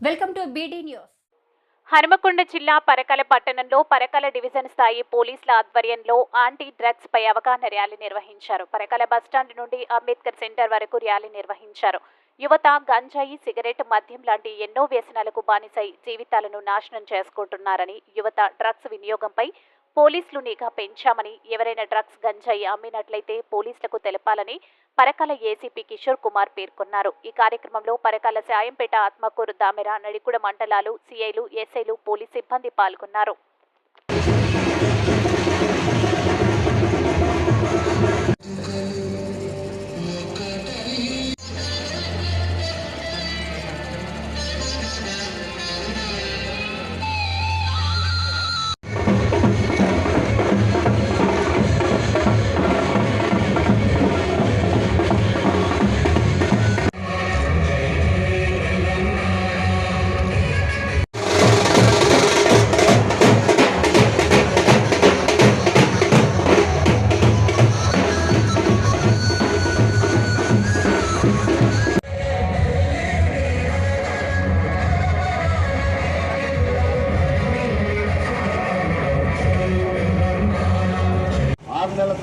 Welcome to BD news. Hanumakonda జిల్లా పరకాల పట్టణంలో Parakala division స్థాయి పోలీసుల ఆధ్వర్యంలో యాంటీ డ్రగ్స్ పై అవగాహన ర్యాలీ నిర్వహించారు. పరకాల బస్టాండ్ నుండి అంబేద్కర్ సెంటర్ వరకు ర్యాలీ నిర్వహించారు. యువత గంజాయి, సిగరెట్, మద్యం లాంటి ఎన్నో వ్యసనాలకు బానిసై జీవితాలను నాశనం చేసుకుంటున్నారని, యువత డ్రగ్స్ వినియోగంపై పోలీసులు నిఘా పెంచామని, ఎవరైనా డ్రగ్స్, గంజాయి అమ్మినట్లయితే పోలీసులకు తెలపాలని పరకాల ఏసీపీ కిషోర్ కుమార్ పేర్కొన్నారు. ఈ కార్యక్రమంలో పరకాల సాయంపేట, ఆత్మకూరు, దామెర, నడికుడ మండలాలు సీఐలు, ఎస్ఐలు, పోలీస్ సిబ్బంది పాల్గొన్నారు.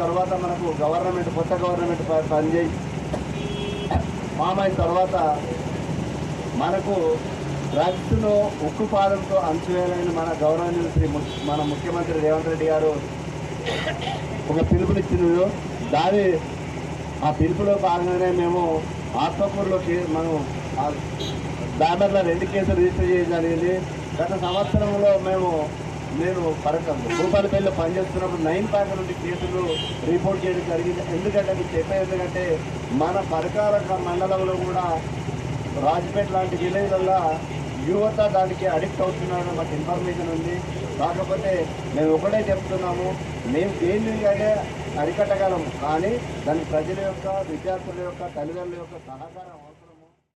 తర్వాత మనకు కొత్త గవర్నమెంట్ పనిచేయి ఫామ్ అయిన తర్వాత మనకు డ్రగ్స్ను ఉక్కుపాదంతో అంచువేయాలని మన గౌరవనీయులు మన ముఖ్యమంత్రి రేవంత్ రెడ్డి గారు ఒక పిలుపునిచ్చినారు. ఆ పిలుపులో భాగంగానే మేము ఆత్మకూరులో మనం దామెర్లో 2 కేసులు రిజిస్టర్ చేయడం జరిగింది. గత సంవత్సరంలో నేను భూపాలపల్లిలో పనిచేస్తున్నప్పుడు 9 పాక నుండి కేసులు రిపోర్ట్ చేయడం జరిగింది. ఎందుకంటే మన పరకాల మండలంలో కూడా రాజపేట లాంటి విలేజ్లలో యువత దానికి అడిక్ట్ అవుతున్నారని మాకు ఇన్ఫర్మేషన్ ఉంది. కాకపోతే మేము ఒకటే చెప్తున్నాము, మేము దేనిగానే అరికట్టగలము, కానీ దానికి ప్రజల యొక్క, విద్యార్థుల యొక్క, తల్లిదండ్రుల యొక్క సహకారం